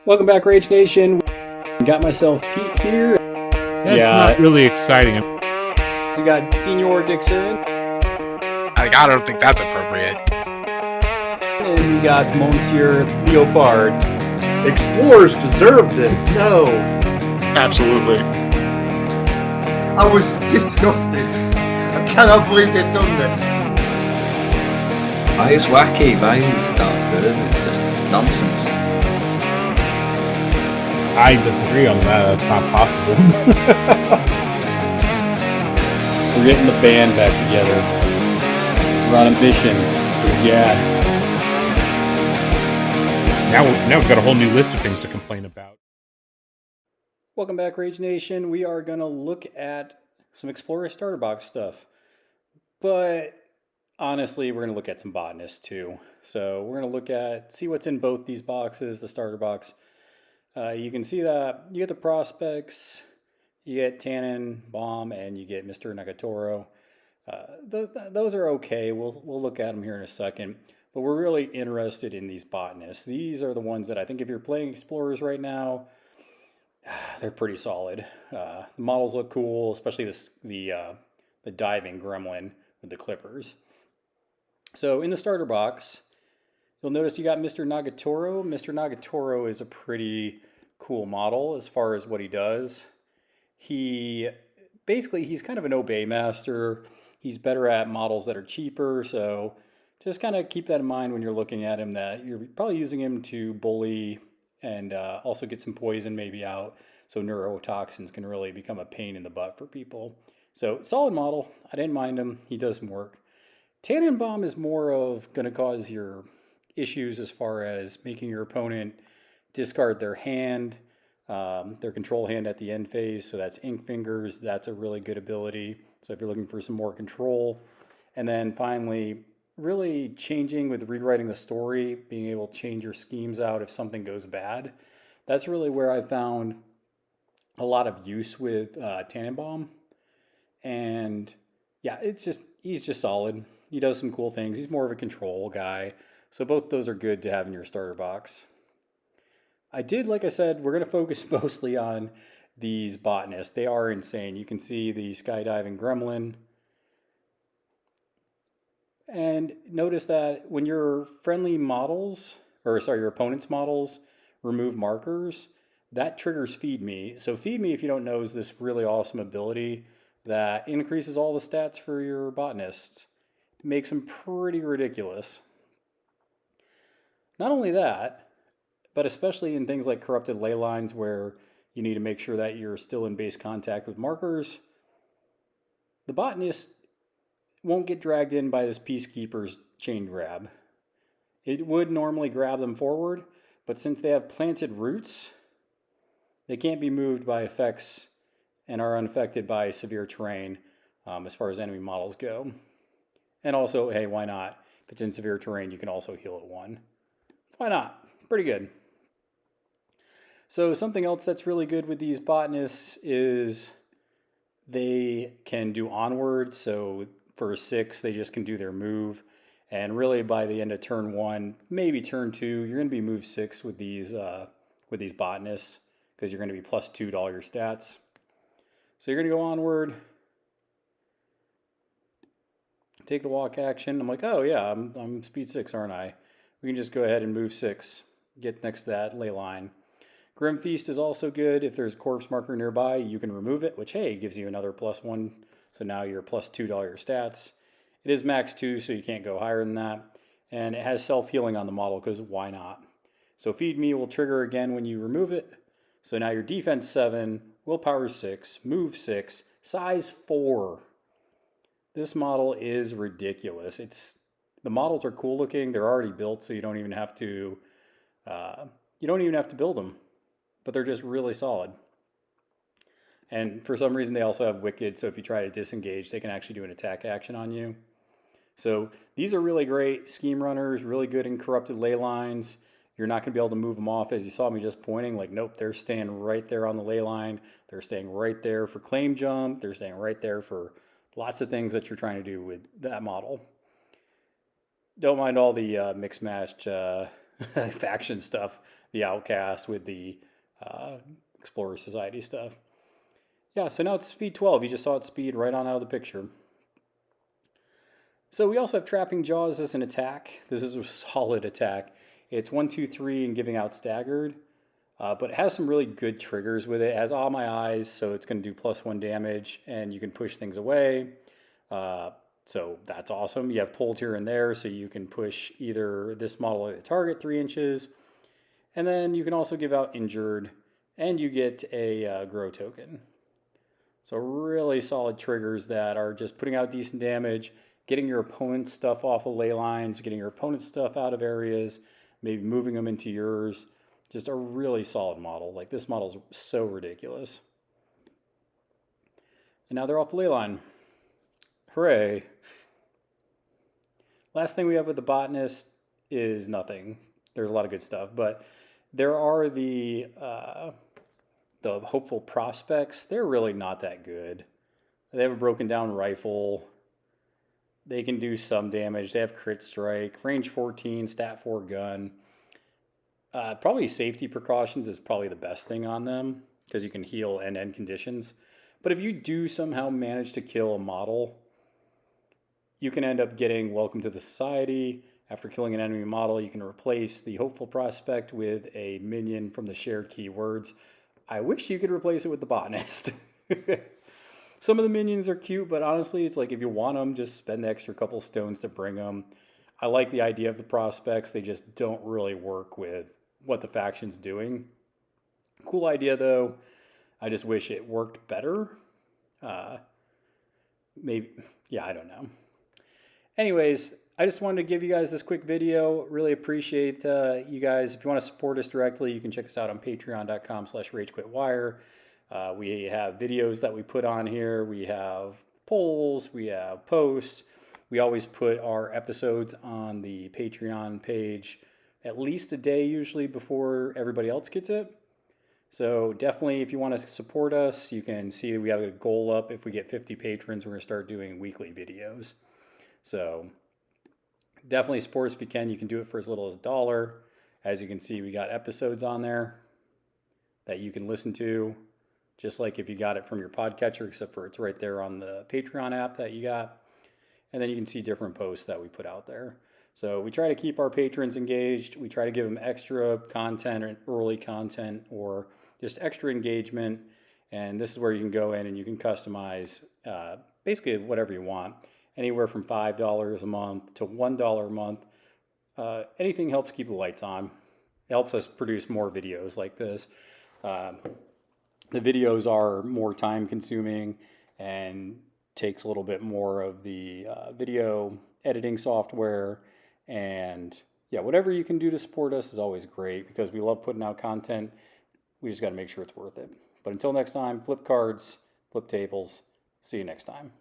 Welcome back, Rage Nation. Got myself Pete here. That's not really exciting. You got Senior Dixon. I don't think that's appropriate. And we got Monsieur Leopard. Explorers deserved it. No. Absolutely. I was disgusted. I cannot believe they've done this. It's wacky, it's not good, it's just nonsense. I disagree on that. That's not possible. We're getting the band back together. We're on a mission. Yeah. Now we've got a whole new list of things to complain about. Welcome back, Rage Nation. We are going to look at some Explorer Starter Box stuff. But honestly, we're going to look at some Botanists too. So we're going to see what's in both these boxes, the starter box. You can see that you get the prospects, you get Tannin, Bomb, and you get Mr. Nagatoro. Those are okay. We'll look at them here in a second. But we're really interested in these Botanists. These are the ones that I think if you're playing Explorers right now, they're pretty solid. The models look cool, especially the diving gremlin with the clippers. So in the starter box, you'll notice you got Mr. Nagatoro. Mr. Nagatoro is a pretty cool model as far as what he does. He's kind of an obey master. He's better at models that are cheaper, so just kind of keep that in mind when you're looking at him, that you're probably using him to bully and also get some poison maybe out, so neurotoxins can really become a pain in the butt for people. So solid model. I didn't mind him. He does some work. Tannenbaum is more of going to cause your issues as far as making your opponent discard their hand, their control hand at the end phase. So that's Ink Fingers. That's a really good ability. So if you're looking for some more control. And then finally, really changing with rewriting the story, being able to change your schemes out if something goes bad. That's really where I found a lot of use with Tannenbaum. And yeah, he's just solid. He does some cool things. He's more of a control guy. So both those are good to have in your starter box. Like I said, we're going to focus mostly on these Botanists. They are insane. You can see the skydiving gremlin. And notice that when your your opponent's models remove markers, that triggers Feed Me. So Feed Me, if you don't know, is this really awesome ability that increases all the stats for your Botanists. Makes them pretty ridiculous. Not only that, but especially in things like corrupted ley lines where you need to make sure that you're still in base contact with markers, the Botanist won't get dragged in by this Peacekeeper's chain grab. It would normally grab them forward, but since they have planted roots, they can't be moved by effects and are unaffected by severe terrain as far as enemy models go. And also, hey, why not? If it's in severe terrain, you can also heal at 1. Why not? Pretty good. So something else that's really good with these Botanists is they can do onward. So for a 6, they just can do their move. And really by the end of turn 1, maybe turn 2, you're going to be move 6 with these Botanists because you're going to be plus 2 to all your stats. So you're going to go onward. Take the walk action. I'm like, oh yeah, I'm speed 6, aren't I? We can just go ahead and move 6. Get next to that ley line. Grim Feast is also good. If there's a corpse marker nearby, you can remove it, which, hey, gives you another plus 1. So now you're plus 2 to all your stats. It is max 2, so you can't go higher than that. And it has self-healing on the model, because why not? So Feed Me will trigger again when you remove it. So now your defense 7, willpower 6, move 6, size 4. This model is ridiculous. The models are cool looking. They're already built, so you don't even have to build them. But they're just really solid. And for some reason, they also have Wicked, so if you try to disengage, they can actually do an attack action on you. So these are really great scheme runners, really good in corrupted ley lines. You're not going to be able to move them off, as you saw me just pointing. Like, nope, they're staying right there on the ley line. They're staying right there for claim jump. They're staying right there for lots of things that you're trying to do with that model. Don't mind all the mixed matched faction stuff. the Outcast with the Explorer Society stuff. Yeah, so now it's speed 12. You just saw it speed right on out of the picture. So we also have Trapping Jaws as an attack. This is a solid attack. It's 1, 2, 3 and giving out staggered. But it has some really good triggers with it. It has All My Eyes, so it's going to do +1 damage, and you can push things away. So that's awesome. You have pulled here and there, so you can push either this model or the target 3 inches. And then you can also give out Injured, and you get a Grow token. So really solid triggers that are just putting out decent damage, getting your opponent's stuff off of ley lines, getting your opponent's stuff out of areas, maybe moving them into yours. Just a really solid model. Like, this model is so ridiculous. And now they're off the ley line. Hooray. Last thing we have with the Botanist is nothing. There's a lot of good stuff, but there are the hopeful prospects. They're really not that good. They have a broken down rifle. They can do some damage. They have crit strike, range 14, stat 4 gun. Probably safety precautions is probably the best thing on them because you can heal and end conditions. But if you do somehow manage to kill a model, you can end up getting Welcome to the Society. After killing an enemy model, you can replace the hopeful prospect with a minion from the shared keywords. I wish you could replace it with the Botanist. Some of the minions are cute, but honestly, it's like if you want them, just spend the extra couple stones to bring them. I like the idea of the prospects. They just don't really work with what the faction's doing. Cool idea, though. I just wish it worked better. Maybe, yeah, I don't know. Anyways, I just wanted to give you guys this quick video. Really appreciate you guys. If you want to support us directly, you can check us out on patreon.com/ragequitwire. We have videos that we put on here. We have polls. We have posts. We always put our episodes on the Patreon page at least a day usually before everybody else gets it. So definitely, if you want to support us, you can see we have a goal up. If we get 50 patrons, we're going to start doing weekly videos. So definitely support us if you can. You can do it for as little as $1. As you can see, we got episodes on there that you can listen to, just like if you got it from your podcatcher, except for it's right there on the Patreon app that you got. And then you can see different posts that we put out there. So we try to keep our patrons engaged. We try to give them extra content or early content or just extra engagement. And this is where you can go in and you can customize basically whatever you want. Anywhere from $5 a month to $1 a month. Anything helps keep the lights on. It helps us produce more videos like this. The videos are more time consuming and takes a little bit more of the video editing software. And yeah, whatever you can do to support us is always great because we love putting out content. We just got to make sure it's worth it. But until next time, flip cards, flip tables. See you next time.